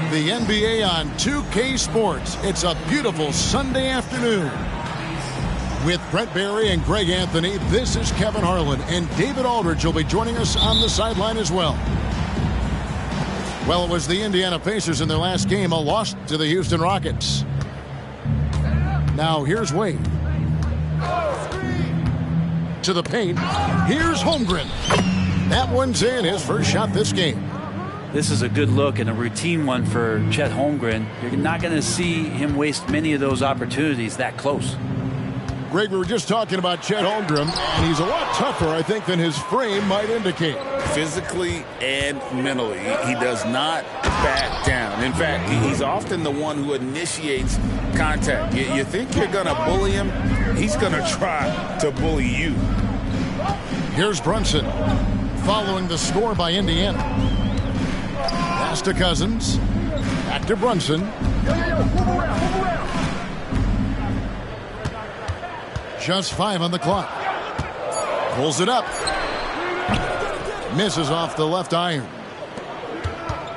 The NBA on 2K Sports. It's a beautiful Sunday afternoon. With Brett Barry and Greg Anthony, this is Kevin Harlan, and David Aldridge will be joining us on the sideline as well. Well, it was the Indiana Pacers in their last game, a loss to the Houston Rockets. Now here's Wade. To the paint. Here's Holmgren. That one's in, his first shot this game. This is a good look and a routine one for Chet Holmgren. You're not going to see him waste many of those opportunities that close. Greg, we were just talking about Chet Holmgren, and he's a lot tougher, I think, than his frame might indicate. Physically and mentally, he does not back down. In fact, he's often the one who initiates contact. You think you're going to bully him, he's going to try to bully you. Here's Brunson, following the score by Indiana. Pass to Cousins. Back to Brunson. Just 5 on the clock. Pulls it up. Misses off the left iron.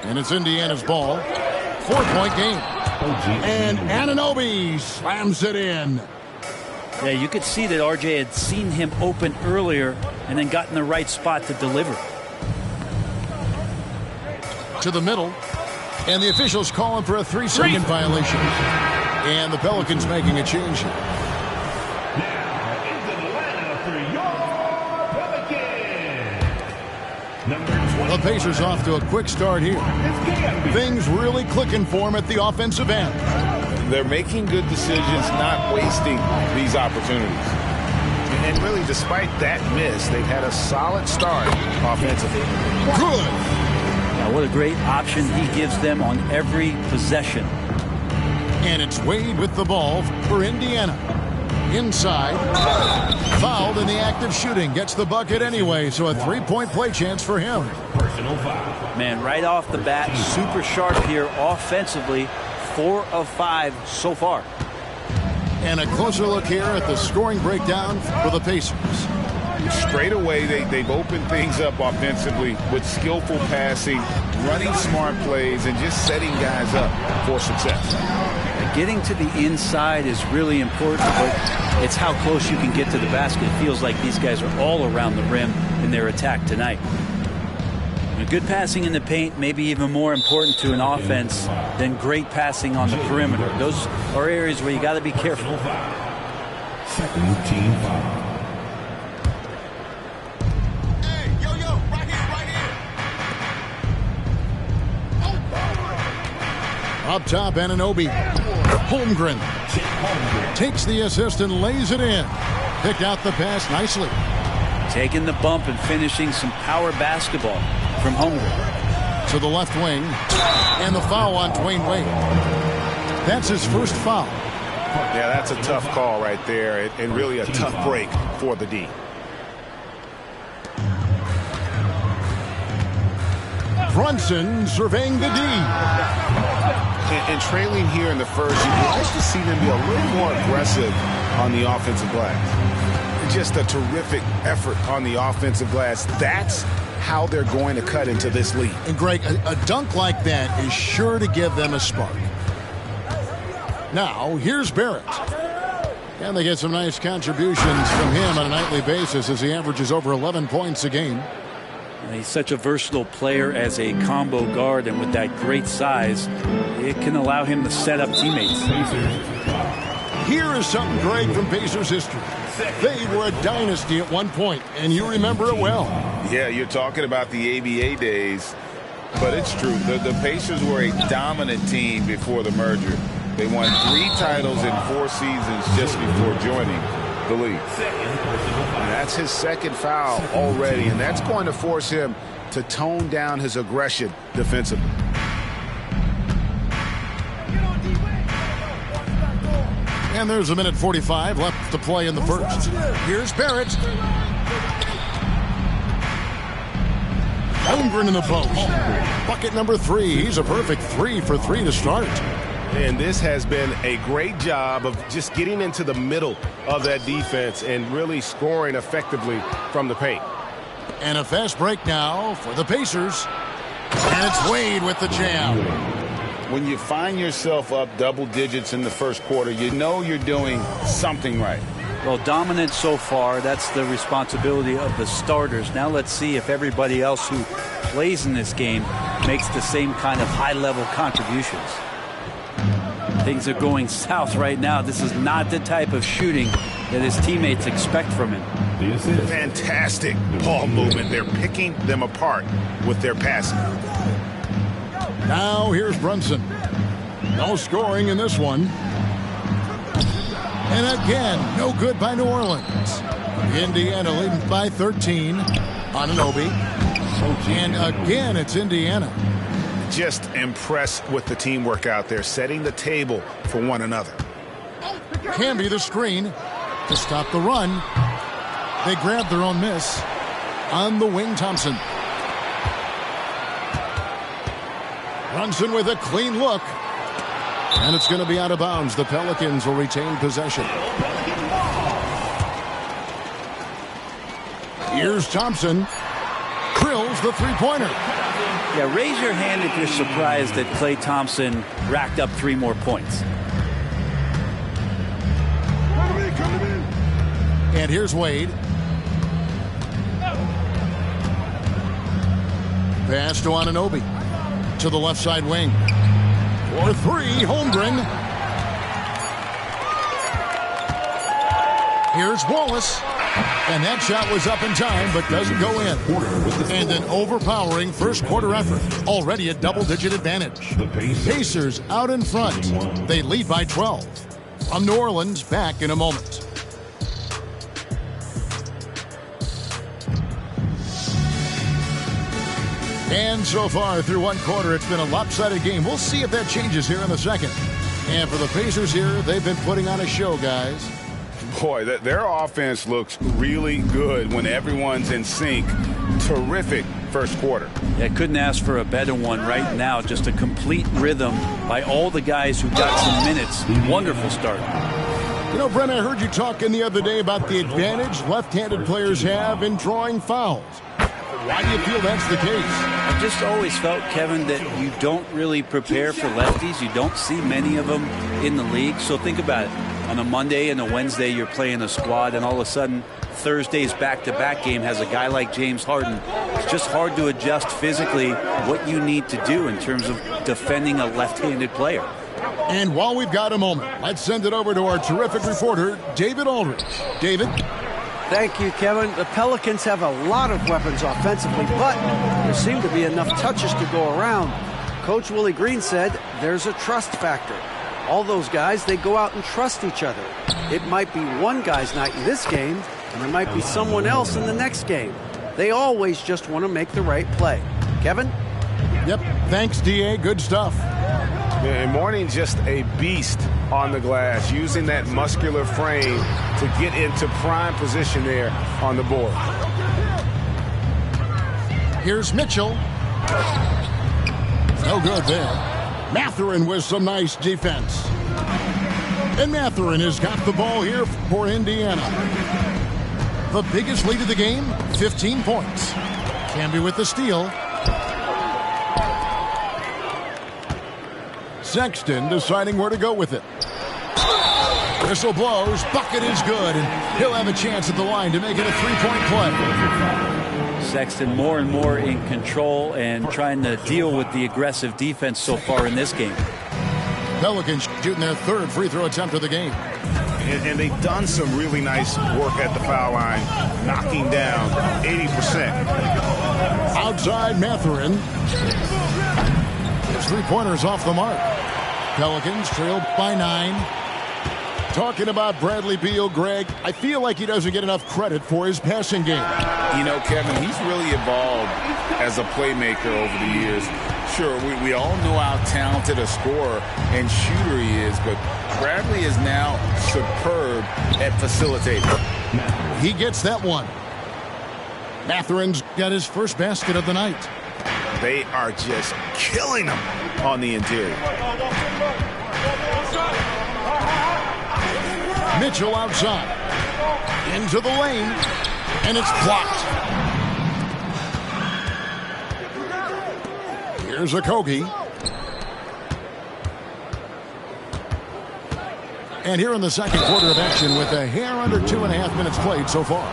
And it's Indiana's ball. 4-point game. And Anunoby slams it in. Yeah, you could see that RJ had seen him open earlier and then got in the right spot to deliver. To the middle. And the officials calling for a 3-second violation. And the Pelicans making a change here. The Pacers off to a quick start here. Things really clicking for them at the offensive end. They're making good decisions, not wasting these opportunities. And really, despite that miss, they've had a solid start offensively. Good. Now, what a great option he gives them on every possession. And it's Wade with the ball for Indiana. Inside. Fouled in the act of shooting. Gets the bucket anyway, so a 3-point play chance for him. Personal foul. Man, right off the bat, super sharp here offensively. 4 of 5 so far. And a closer look here at the scoring breakdown for the Pacers. Straight away, they've opened things up offensively with skillful passing, running smart plays, and just setting guys up for success. Getting to the inside is really important, but it's how close you can get to the basket. It feels like these guys are all around the rim in their attack tonight. And good passing in the paint may be even more important to an offense than great passing on the perimeter. Those are areas where you got to be careful. Second team foul. Up top, Anunoby. Holmgren takes the assist and lays it in. Picked out the pass nicely. Taking the bump and finishing some power basketball from Holmgren. To the left wing. And the foul on Dwayne Wade. That's his first foul. Yeah, that's a tough call right there, and really a tough break for the D. Brunson surveying the D. And trailing here in the first, you can actually see them be a little more aggressive on the offensive glass. Just a terrific effort on the offensive glass. That's how they're going to cut into this lead. And Greg, a dunk like that is sure to give them a spark. Now, here's Barrett. And they get some nice contributions from him on a nightly basis as he averages over 11 points a game. He's such a versatile player as a combo guard, and with that great size, it can allow him to set up teammates. Here is something, Greg, from Pacers history. They were a dynasty at one point, and you remember it well. Yeah, you're talking about the ABA days, but it's true. The Pacers were a dominant team before the merger. They won 3 titles in 4 seasons just before joining the league. And that's his second foul already, and that's going to force him to tone down his aggression defensively. And there's a minute 45 left to play in the first. Here's Barrett. Holmgren in the post. Bucket number 3. He's a perfect 3 for 3 to start. And this has been a great job of just getting into the middle of that defense and really scoring effectively from the paint. And a fast break now for the Pacers. And it's Wade with the jam. When you find yourself up double digits in the first quarter, you know you're doing something right. Well, dominant so far. That's the responsibility of the starters. Now let's see if everybody else who plays in this game makes the same kind of high-level contributions. Things are going south right now. This is not the type of shooting that his teammates expect from him. Fantastic ball movement. They're picking them apart with their passing. Now here's Brunson. No scoring in this one. And again, no good by New Orleans. Indiana leading by 13 on Anunoby. And again, it's Indiana. Just impressed with the teamwork out there, setting the table for one another. Can be the screen to stop the run. They grab their own miss on the wing. Thompson. Brunson with a clean look. And it's going to be out of bounds. The Pelicans will retain possession. Here's Thompson. Drills the three-pointer. Yeah, raise your hand if you're surprised that Klay Thompson racked up 3 more points. And here's Wade. Pass to Anunoby. To the left side wing. For 3, Holmgren. Here's Wallace. And that shot was up in time, but doesn't go in. And an overpowering first quarter effort. Already a double-digit advantage. Pacers out in front. They lead by 12. From New Orleans, back in a moment. And so far through one quarter, it's been a lopsided game. We'll see if that changes here in the second. And for the Pacers here, they've been putting on a show, guys. Boy, their offense looks really good when everyone's in sync. Terrific first quarter. Yeah, couldn't ask for a better one right now. Just a complete rhythm by all the guys who got some minutes. Wonderful start. You know, Brent, I heard you talking the other day about the advantage left-handed players have in drawing fouls. Why do you feel that's the case? I've just always felt, Kevin, that you don't really prepare for lefties. You don't see many of them in the league. So think about it. On a Monday and a Wednesday, you're playing a squad, and all of a sudden, Thursday's back-to-back game has a guy like James Harden. It's just hard to adjust physically what you need to do in terms of defending a left-handed player. And while we've got a moment, let's send it over to our terrific reporter, David Aldridge. David? Thank you, Kevin. The Pelicans have a lot of weapons offensively, but there seem to be enough touches to go around. Coach Willie Green said there's a trust factor. All those guys, they go out and trust each other. It might be one guy's night in this game, and there might be someone else in the next game. They always just want to make the right play. Kevin? Yep. Thanks, D.A. Good stuff. And Mourning just a beast on the glass, using that muscular frame to get into prime position there on the board. Here's Mitchell. No good there. Mathurin with some nice defense. And Mathurin has got the ball here for Indiana. The biggest lead of the game, 15 points. Camby with the steal. Sexton deciding where to go with it. Whistle blows, bucket is good, and he'll have a chance at the line to make it a three-point play. Sexton more and more in control and trying to deal with the aggressive defense so far in this game. Pelicans shooting their third free throw attempt of the game. And they've done some really nice work at the foul line, knocking down 80%. Outside Mathurin. His three-pointers off the mark. Pelicans trailed by 9. Talking about Bradley Beal, Greg, I feel like he doesn't get enough credit for his passing game. You know, Kevin, he's really evolved as a playmaker over the years. Sure, we all know how talented a scorer and shooter he is, but Bradley is now superb at facilitating. He gets that one. Mathurin's got his first basket of the night. They are just killing him on the interior. Mitchell outside. Into the lane. And it's blocked. Here's Okogie. And here in the second quarter of action with a hair under 2.5 minutes played so far.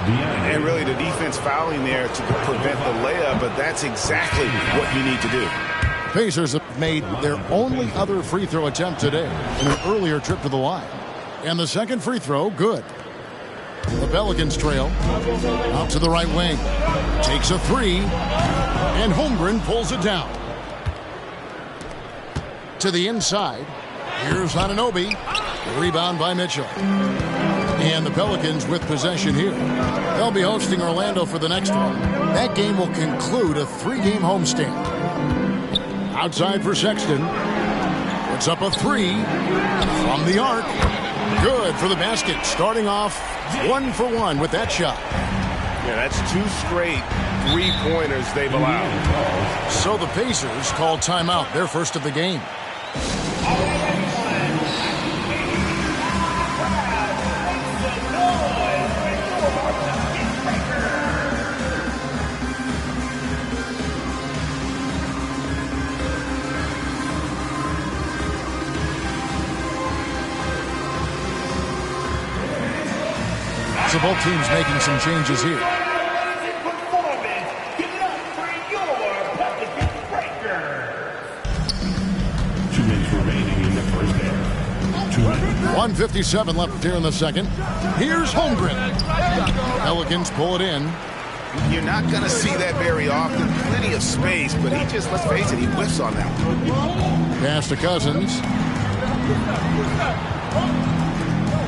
And really the defense fouling there to prevent the layup, but that's exactly what you need to do. Pacers have made their only other free throw attempt today in an earlier trip to the line. And the second free throw, good. The Pelicans trail. Out to the right wing. Takes a three. And Holmgren pulls it down. To the inside. Here's Anunoby. Rebound by Mitchell. And the Pelicans with possession here. They'll be hosting Orlando for the next one. That game will conclude a 3-game homestand. Outside for Sexton. Puts up a three. From the arc. Good for the basket. Starting off 1 for 1 with that shot. Yeah, that's 2 straight three-pointers they've allowed. So the Pacers call timeout, their first of the game. So both teams making some changes here. 2 minutes remaining in the first half. 2 minutes. 1:57 left here in the second. Here's Holmgren. Pelicans pull it in. You're not going to see that very often. Plenty of space, but he just, let's face it, he whiffs on that one. Pass to Cousins.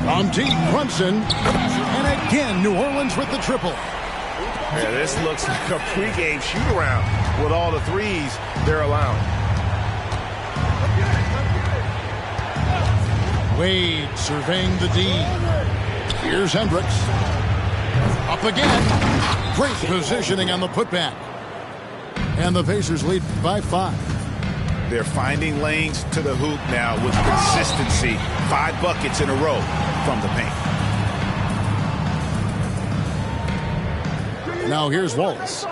On deep, Brunson. And again, New Orleans with the triple. Yeah, this looks like a pregame shoot-around with all the threes they're allowing. Wade surveying the D. Here's Hendricks. Up again. Great positioning on the putback. And the Pacers lead by 5. They're finding lanes to the hoop now with consistency. 5 buckets in a row from the paint. Now here's Wallace.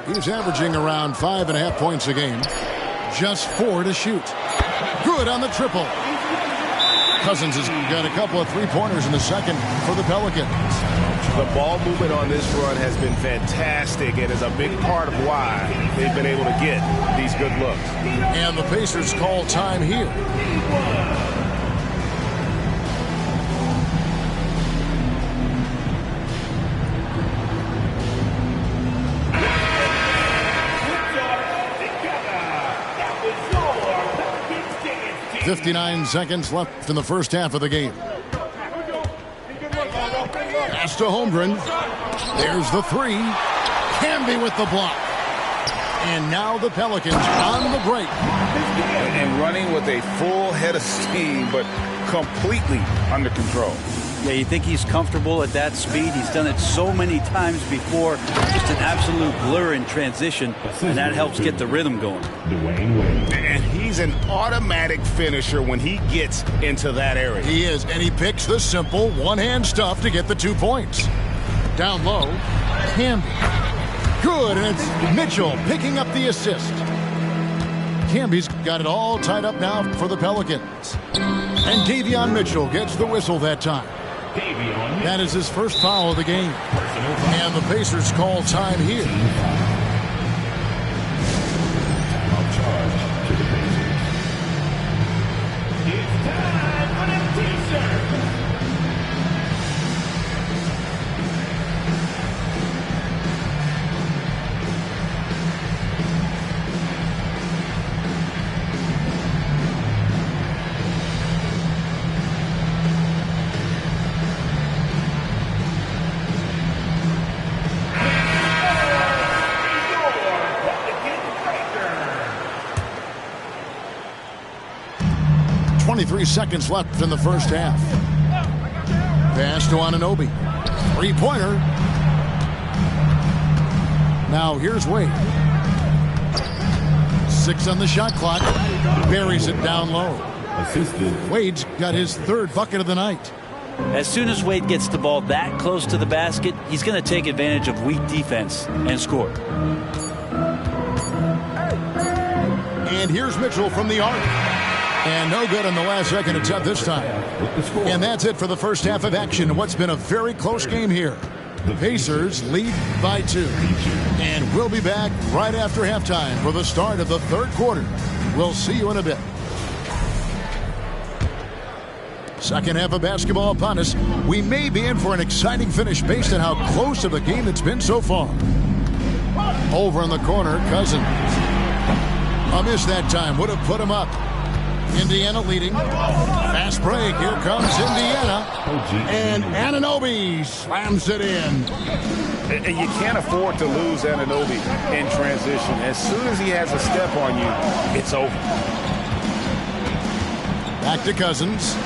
He's averaging around 5.5 points a game. Just 4 to shoot. Good on the triple. Cousins has got a couple of three-pointers in the second for the Pelicans. The ball movement on this run has been fantastic and is a big part of why they've been able to get these good looks. And the Pacers call time here. .59 seconds left in the first half of the game. Pass to Holmgren. There's the three. Camby with the block. And now the Pelicans on the break. And running with a full head of steam, but completely under control. Yeah, you think he's comfortable at that speed. He's done it so many times before. Just an absolute blur in transition, and that helps get the rhythm going. And he's an automatic finisher when he gets into that area. He is, and he picks the simple one-hand stuff to get the 2 points. Down low, Camby. Good, and it's Mitchell picking up the assist. Camby's got it all tied up now for the Pelicans. And Davion Mitchell gets the whistle that time. That is his first foul of the game. And the Pacers call time here. It's time for the t-shirt. Three seconds left in the first half. Pass to Anunoby. Three-pointer. Now here's Wade. 6 on the shot clock. Buries it down low. Wade's got his 3rd bucket of the night. As soon as Wade gets the ball that close to the basket, he's going to take advantage of weak defense and score. And here's Mitchell from the arc. And no good on the last second attempt this time. And that's it for the first half of action. What's been a very close game here. The Pacers lead by 2. And we'll be back right after halftime for the start of the 3rd quarter. We'll see you in a bit. Second half of basketball upon us. We may be in for an exciting finish based on how close of a game it's been so far. Over in the corner, Cousins. A miss that time. Would have put him up. Indiana leading. Fast break. Here comes Indiana. And Anunoby slams it in. And you can't afford to lose Anunoby in transition. As soon as he has a step on you, it's over. Back to Cousins.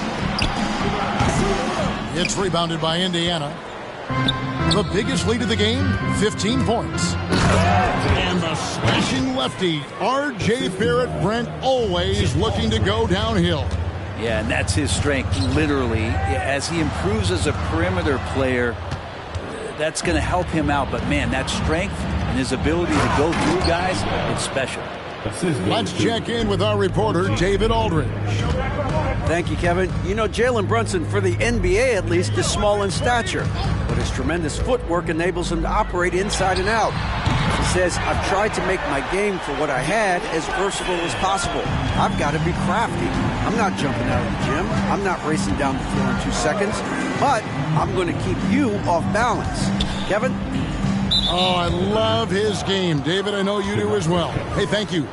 It's rebounded by Indiana. The biggest lead of the game, 15 points. And the slashing lefty, R.J. Barrett, Brent, always looking to go downhill. Yeah, and that's his strength, literally. As he improves as a perimeter player, that's going to help him out. But, man, that strength and his ability to go through guys, it's special. Let's check in with our reporter, David Aldridge. Thank you, Kevin. You know, Jalen Brunson, for the NBA at least, is small in stature, but his tremendous footwork enables him to operate inside and out. He says, I've tried to make my game for what I had as versatile as possible. I've got to be crafty. I'm not jumping out of the gym. I'm not racing down the floor in 2 seconds, but I'm going to keep you off balance. Kevin? Oh, I love his game. David, I know you do as well. Hey, thank you.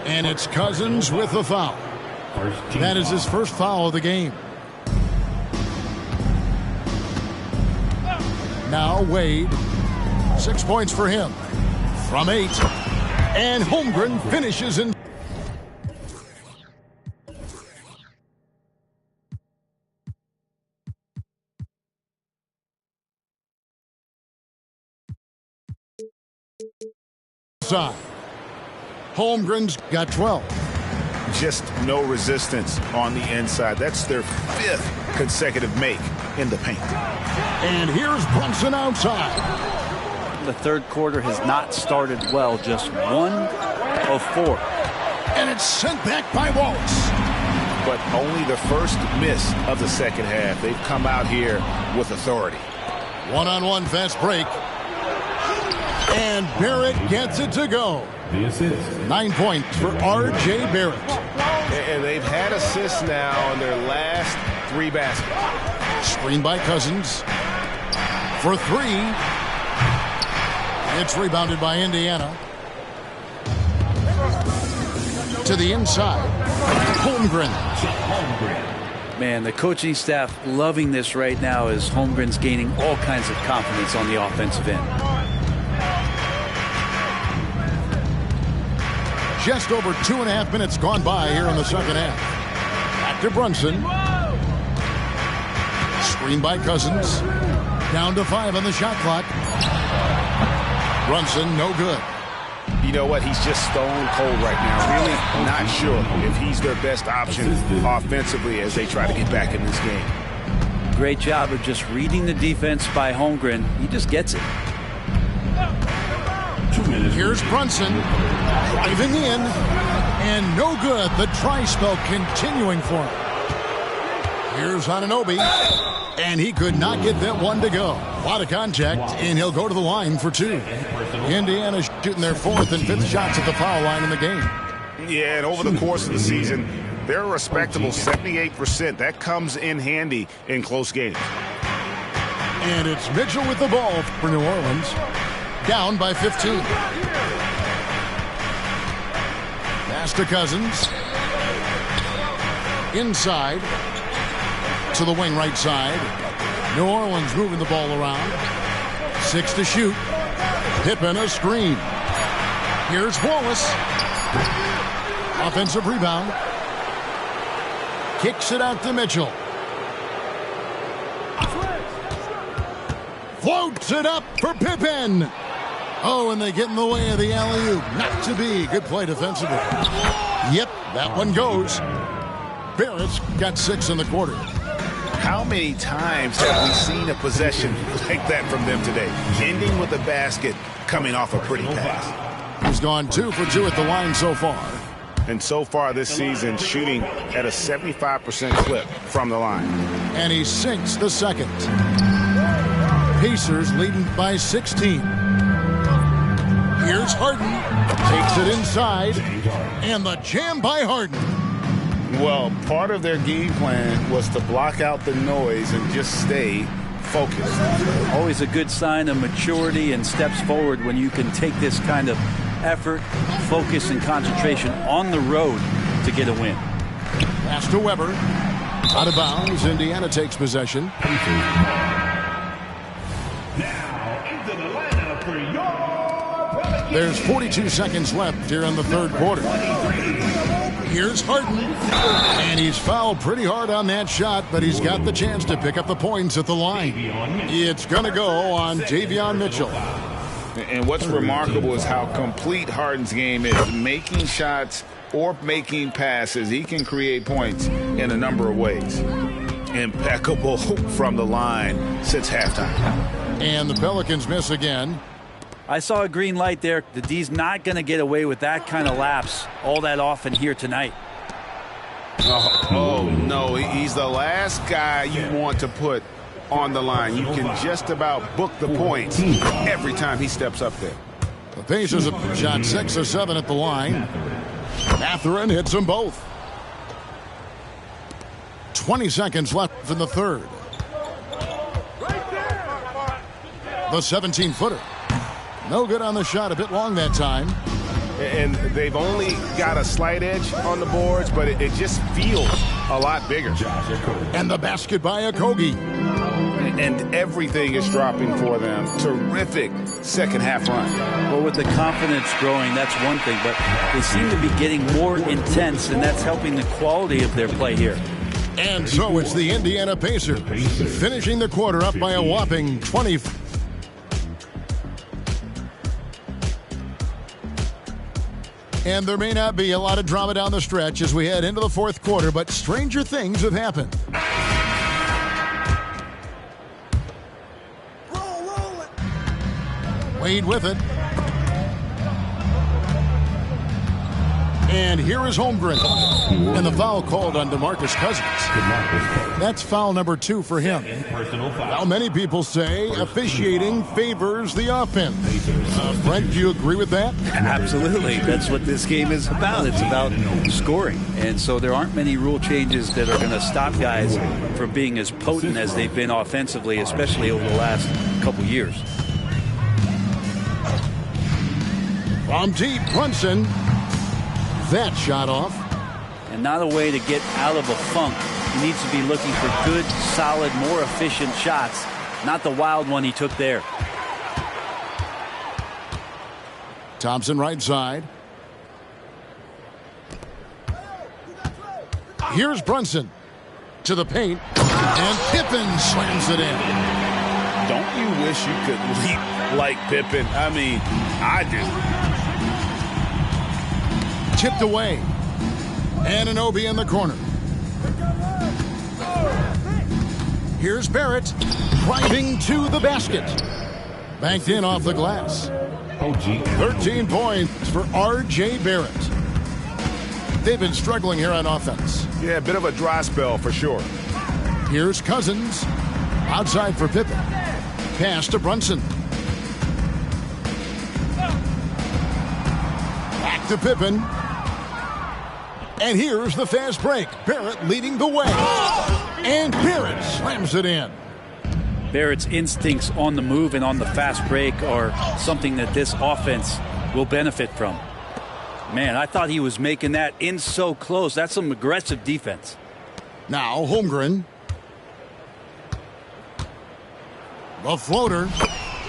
And it's Cousins with the foul. That is his first foul of the game. Now Wade. 6 points for him. From 8. And Holmgren finishes in. Side. Holmgren's got 12. Just no resistance on the inside. That's their 5th consecutive make in the paint. And here's Brunson outside. The 3rd quarter has not started well, just 1 of 4. And it's sent back by Waltz. But only the first miss of the second half. They've come out here with authority. One-on-one fast break. And Barrett gets it to go. 9 points for R.J. Barrett. And they've had assists now in their last 3 baskets. Screen by Cousins. For 3. It's rebounded by Indiana. To the inside. Holmgren. Man, the coaching staff loving this right now as Holmgren's gaining all kinds of confidence on the offensive end. Just over 2.5 minutes gone by here in the second half. Back to Brunson. Screen by Cousins. Down to 5 on the shot clock. Brunson, no good. You know what? He's just stone cold right now. Really not sure if he's their best option offensively as they try to get back in this game. Great job of just reading the defense by Holmgren. He just gets it. 2 minutes. Here's Brunson driving in, and no good. The try spell continuing for him. Here's Anunoby, and he could not get that one to go. A lot of contact, and he'll go to the line for 2. Indiana shooting their 4th and 5th shots at the foul line in the game. Yeah, and over the course of the season, they're a respectable 78%. That comes in handy in close games. And it's Mitchell with the ball for New Orleans. Down by 15. Pass to Cousins. Inside. To the wing right side. New Orleans moving the ball around. 6 to shoot. Pippen a screen. Here's Wallace. Offensive rebound. Kicks it out to Mitchell. Floats it up for Pippen. Oh, and they get in the way of the alley-oop. Not to be. Good play defensively. Yep, that one goes. Barrett's got 6 in the quarter. How many times have we seen a possession like that from them today? Ending with a basket, coming off a pretty pass. He's gone 2 for 2 at the line so far. And so far this season, shooting at a 75% clip from the line. And he sinks the second. Pacers leading by 16. Here's Harden. Takes it inside. And the jam by Harden. Well, part of their game plan was to block out the noise and just stay focused. Always a good sign of maturity and steps forward when you can take this kind of effort, focus, and concentration on the road to get a win. Pass to Weber. Out of bounds. Indiana takes possession. There's 42 seconds left here in the third quarter. Here's Harden. And he's fouled pretty hard on that shot, but he's got the chance to pick up the points at the line. It's going to go on Davion Mitchell. And what's remarkable is how complete Harden's game is. Making shots or making passes, he can create points in a number of ways. Impeccable from the line since halftime. And the Pelicans miss again. I saw a green light there. The D's not going to get away with that kind of lapse all that often here tonight. Oh, no, he's the last guy you want to put on the line. You can just about book the points every time he steps up there. The Pacers have shot 6 or 7 at the line. Mathurin hits them both. 20 seconds left in the third. The 17-footer. No good on the shot, a bit long that time. And they've only got a slight edge on the boards, but it just feels a lot bigger. And the basket by Okogie. And everything is dropping for them. Terrific second half run. Well, with the confidence growing, that's one thing, but they seem to be getting more intense, and that's helping the quality of their play here. And so it's the Indiana Pacers finishing the quarter up by a whopping 20. And there may not be a lot of drama down the stretch as we head into the fourth quarter, but stranger things have happened. Wade with it. And here is Holmgren. And the foul called on DeMarcus Cousins. That's foul number 2 for him. Now, many people say officiating favors the offense. Brent, do you agree with that? Absolutely. That's what this game is about. It's about scoring. And so there aren't many rule changes that are going to stop guys from being as potent as they've been offensively, especially over the last couple years. From deep, Brunson. That shot off. And not a way to get out of a funk. He needs to be looking for good, solid, more efficient shots, not the wild one he took there. Thompson right side. Here's Brunson. To the paint, and Pippen slams it in. Don't you wish you could leap like Pippen? I mean, I do. Tipped away. Anunoby in the corner. Here's Barrett driving to the basket. Banked in off the glass. 13 points for R.J. Barrett. They've been struggling here on offense. Yeah, a bit of a dry spell for sure. Here's Cousins. Outside for Pippen. Pass to Brunson. Back to Pippen. And here's the fast break. Barrett leading the way. And Barrett slams it in. Barrett's instincts on the move and on the fast break are something that this offense will benefit from. Man, I thought he was making that in so close. That's some aggressive defense. Now Holmgren. The floater.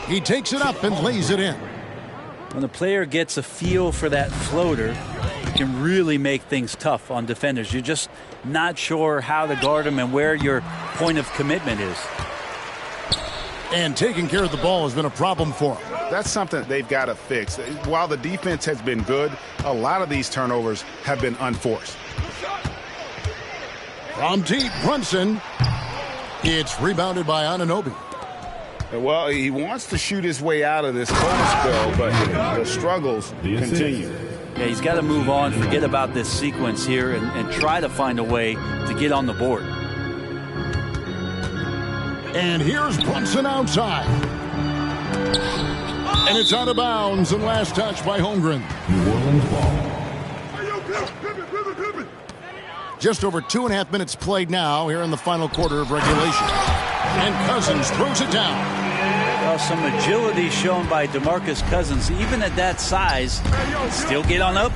He takes it up and lays it in. When a player gets a feel for that floater, it can really make things tough on defenders. You're just not sure how to guard them and where your point of commitment is. And taking care of the ball has been a problem for him. That's something they've got to fix. While the defense has been good, a lot of these turnovers have been unforced. From deep, Brunson. It's rebounded by Anunoby. Well, he wants to shoot his way out of this cold spell, but the struggles continue. Yeah, he's got to move on, forget about this sequence here, and try to find a way to get on the board. And here's Brunson outside. And it's out of bounds and last touch by Holmgren. New Orleans ball. Just over 2.5 minutes played now here in the final quarter of regulation. And Cousins throws it down. Well, some agility shown by DeMarcus Cousins, even at that size, still get on up.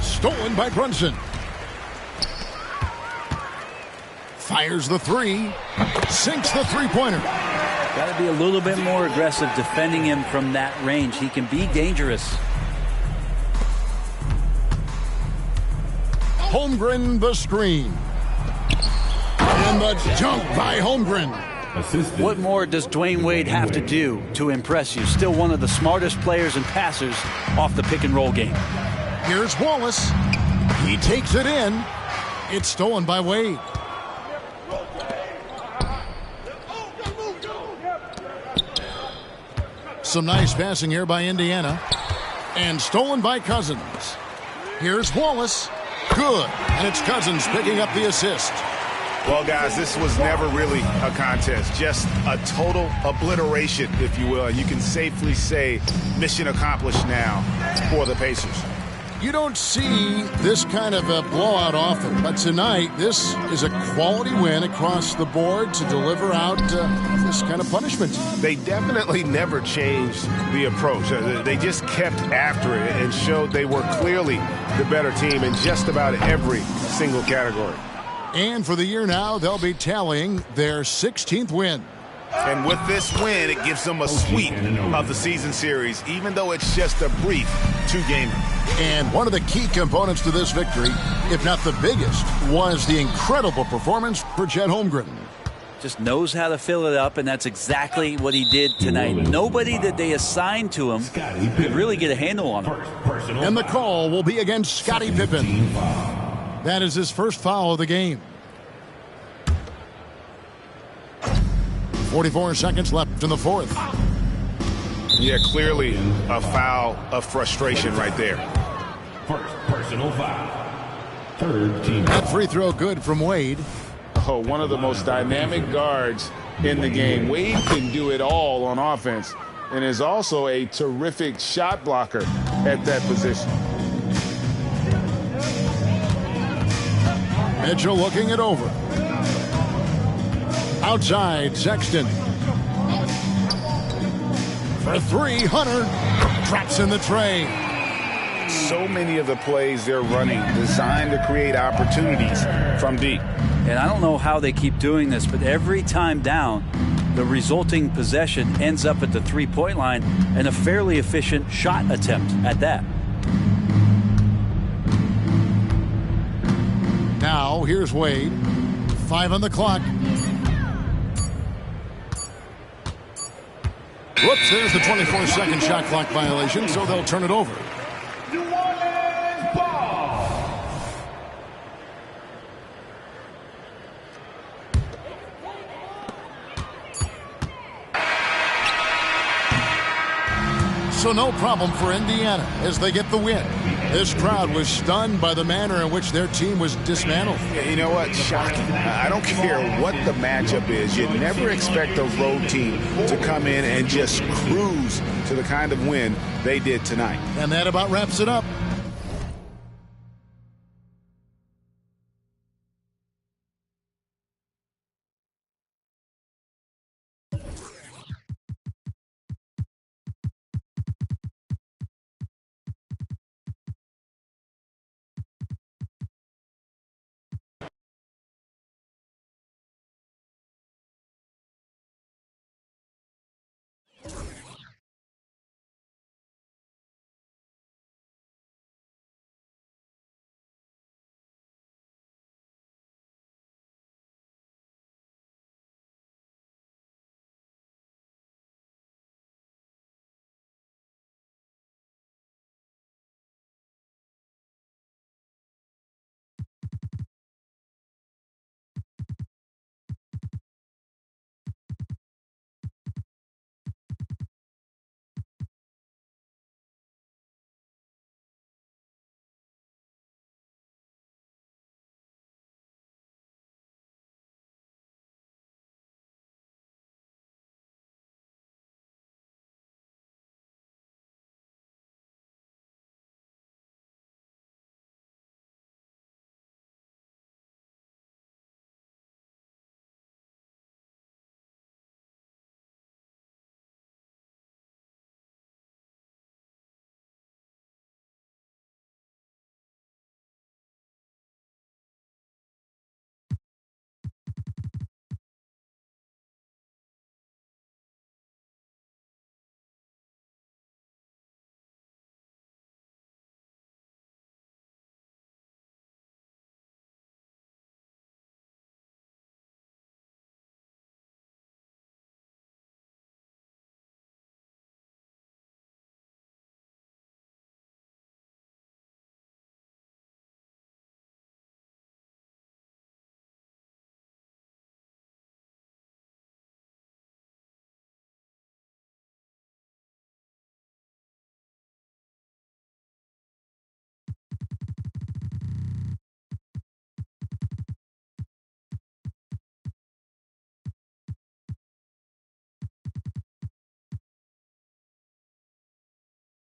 Stolen by Brunson. Fires the three. Sinks the three-pointer. Got to be a little bit more aggressive defending him from that range. He can be dangerous. Holmgren the screen. And the dunk by Holmgren. Assistant. What more does Dwayne Wade have to do to impress you? Still one of the smartest players and passers off the pick-and-roll game. Here's Wallace. He takes it in. It's stolen by Wade. Some nice passing here by Indiana. And stolen by Cousins. Here's Wallace. Good. And it's Cousins picking up the assist. Well, guys, this was never really a contest. Just a total obliteration, if you will. You can safely say mission accomplished now for the Pacers. You don't see this kind of a blowout often, but tonight this is a quality win across the board to deliver out this kind of punishment. They definitely never changed the approach. They just kept after it and showed they were clearly the better team in just about every single category. And for the year now, they'll be tallying their 16th win. And with this win, it gives them a sweep of the season series, even though it's just a brief 2-game. And one of the key components to this victory, if not the biggest, was the incredible performance for Chet Holmgren. Just knows how to fill it up, and that's exactly what he did tonight. Nobody that they assigned to him could really get a handle on him. And the call will be against Scottie Pippen. That is his first foul of the game. 44 seconds left in the fourth. Yeah, clearly a foul of frustration right there. First personal foul. Third team. That free throw good from Wade. Oh, one of the most dynamic guards in the game. Wade can do it all on offense and is also a terrific shot blocker at that position. Mitchell looking it over. Outside, Sexton. For three, Hunter drops in the tray. So many of the plays they're running designed to create opportunities from deep. And I don't know how they keep doing this, but every time down, the resulting possession ends up at the three-point line and a fairly efficient shot attempt at that. Now, here's Wade. 5 on the clock. Whoops, there's the 24-second shot clock violation, so they'll turn it over. So no problem for Indiana as they get the win. This crowd was stunned by the manner in which their team was dismantled. You know what? Shocking. I don't care what the matchup is. You'd never expect a road team to come in and just cruise to the kind of win they did tonight. And that about wraps it up.